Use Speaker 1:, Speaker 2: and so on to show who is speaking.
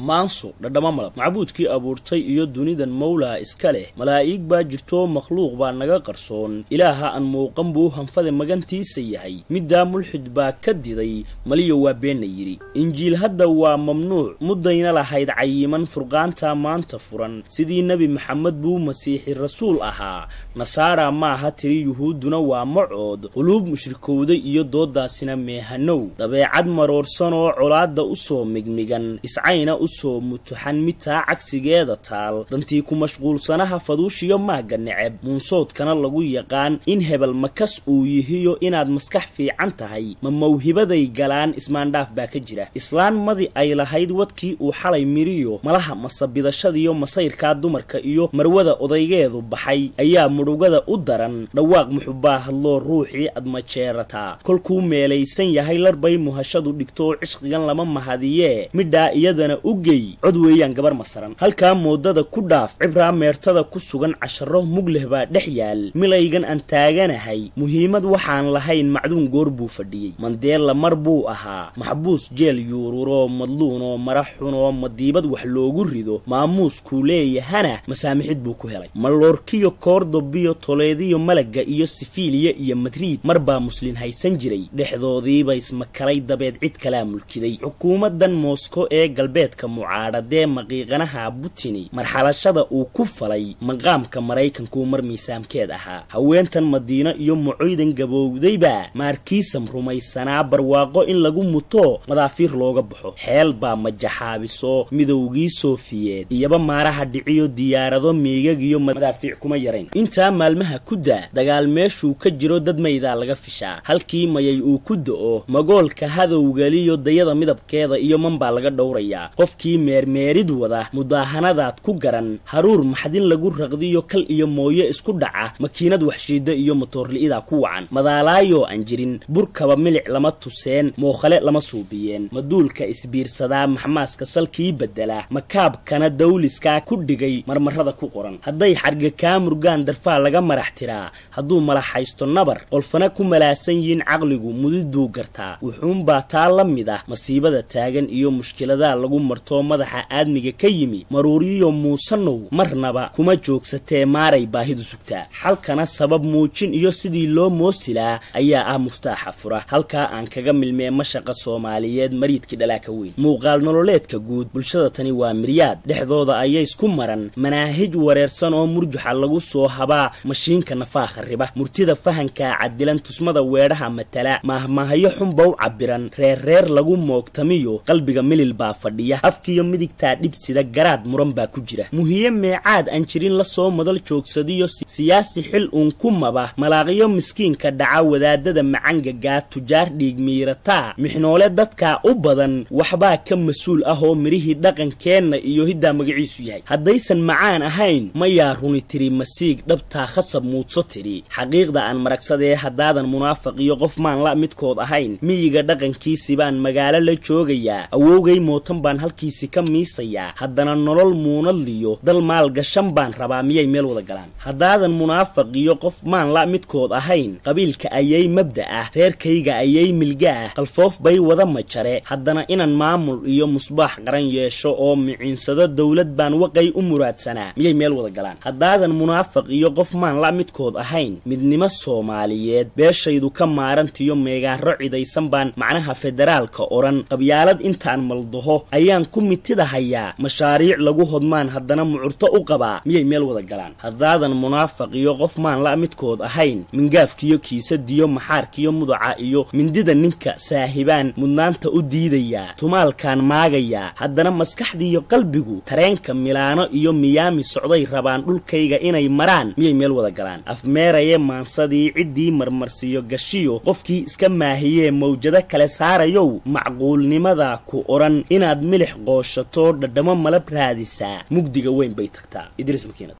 Speaker 1: maanso dhadhama malab macbuudkii abuurtay iyo dunidan mawlaa iska leh malaa'ig baa jirto makhluuq baa naga qarsoon ilaaha aan muuqan buu hanfada magantiisa yahay middaa mulxid baa ka diday maliyo waa beenna yidhi injiil hadda waa mamnuuc muddayna lahayd cayiman furqaanta maanta furan sidii nebi maxamed buu masiixi rasuul ahaa nasaara maaha tiri yuhuudduna waa macood quluub mushrikowday iyo dooddaasina meehanow dabeecad maroorsan oo colaadda u soo migmigan iscayna u soo mutuxan mitaa cagsigeeda taal dantii ku mashquulsanaha faduushiyo maagga neceb muunsoodkana lagu yaqaan in hebel makas uu yihiyo inaad maskax fiican tahay ma mawhibaday galaan ismaandhaaf baa ka jira islaan madi ay lahayd wadkii uu xalay miriyo malaha masabidashadiyo masayrkaa dumarka iyo marwada odaygeedu baxay ayaa mudhugada u daran dhawaaq muxubbaa hadloo ruuxii admajeerataa kolkuu meelaysan yahay larbay muhashadu dhigto cishqigan lama mahadiyee midhaa iyadana u gey cod weeyaan gabar masaran halkaa moodada ku dhaaf cibraa meertada ku sugan casharo mugleh baa dhex yaal milaygan aan taaganahay muhiimad waxaan lahayn macduun goor buu fadhiyey mandeella mar buu ahaa maxbuus jeel yuururoo madluunoo maraxunoo madiibad wax loogu rido maamuuskuu leeyahana masaamixid buu ku helay maloorkiyo koordobiyo toleediyo malagga iyo sifiiliya iyo madriid mar baa muslin haysan jiray dhexdoodiiba ismakalay dabeed cid kalaa mulkiday xukuumaddan moosko ee galbeedka mucaadhadee maqiiqanaha butini marxalashada uu ku falay maqaamka maraykankuu mar miisaamkeed ahaa haweentan madiino iyo mucoydan gabowdayba maarkiisam rumaysanaa barwaaqo in lagu muto madaafiir looga baxo xeel baa majaxaabiso midowgii soofiyeed iyaba maaraha dhiciyo diyaarado miigagiyo madaafiic kuma yarayn intaa maalmaha ku daa dagaal meeshuu ka jiro dad maydaa laga fishaa halkii mayay uu ku da'o magoolka hadowgaliyo dayada midabkeeda iyo manbaa laga dhowrayaa qofkii meermeerid wada mudaahanadaad ku garan haruur maxdin lagu raqdiyo kal iyo mooye isku dhaca makiinad waxshiida iyo motoorli'idaa ku wacan madaalaayoo aan jirin burkaba milic lama tuseen mookhale lama suubiyeen maduulka isbiirsadaa maxmaaska salkii bedela makaabkana dawliskaa ku dhigay marmarada ku qoran hadday xarga kaa murgaan darfaa laga marax tiraa hadduu malaxaysto nabar qolfana ku malaasan yihiin caqligu mudiduu gartaa wuxuunbaa taa la mid ah masiibada taagan iyo mushkiladaa lagu martoo madaxa aadmiga ka yimi maruuriyo muusanow marnaba kuma joogsatee maaray baahidu sugtaa xalkana sabab muujin iyo sidii loo moosilaa ayaa ah muftaaxa fura halkaa aan kaga milmee mashaqa soomaaliyeed mariidkii dhalaa ka weyn muuqaal nololeedka guud bulshada tani waa miryaad dhexdooda ayay isku maran manaahij wareersan oo murjuxa lagu soo habaa mashiinka nafaakha riba murtida fahankaa cadilan tusmada weedhaha matala maahmaahayo xunbow cabiran reerreer lagu moogtamiyo qalbiga milil baa fadhiya afkiyo midigtaa dhibsida garaad muran baa ku jira muhiye meecaad aan jirin la soo madal joogsadiyo siyaasi xil uun ku maba malaaqiyo miskiinka dhaca wadaadada macangagaa tujaar dhiig miirataa mixnoole dadkaa u badan waxbaa ka mas-uul ah oo mirihii dhaqankeenna iyo hiddaa magaciisu yahay haddaysan macaan ahayn mayaa runi tiri masiig dhabtaa khasab muudso tiri xaqiiqda aan maragsadee haddaadan munaafiq iyo qof maan la midkood ahayn miyiga dhaqankiisi baan magaalo la joogayaa awowgay mootan baan halkiisi ka miisayaa haddana nolol muunadliyo dal maal gashan baan rabaa miyay meel wada galaan haddaadan munaafiq iyo qof maan la midkood ahayn qabiilka ayay mabda ah reerkayga ayay milga ah qalfoof bay wada majare haddana inaan maamul iyo musbaax qaran yeesho oo miciinsado dawlad baan waqay u muraadsanaa miyay meel wada galaan haddaadan munaafiq iyo qof maan la midkood ahayn midnimo soomaaliyeed beeshaydu ka maarantiyo meegaaro cidaysan baan macnaha federaalka oran qabyaalad intaan maldaho ayaan ku mitidahayaa mashaariic lagu hodmaan haddana mucurto u qabaa miyay meel wada galaan haddaadan munaafiq iyo qof maan la midkood ahayn mingaafkiyo kiisadiyo maxaarkiyo mudaca iyo mindida ninka saahibaan mudnaanta u diidayaa tumaalkaan maagayaa haddana maskaxdiiyo qalbigu tareenka milaano iyo miyaami socday rabaan dhulkayga inay maraan miyay meel wada galaan afmeeraye maansadii ciddii marmarsiyo gashiyo qofkii iska maahiyee mawjado kale saarayow macquulnimada ku oran inaad milix qooshato dhadhamo malab raadisaa mugdiga weyn bay tagtaa idris makiinad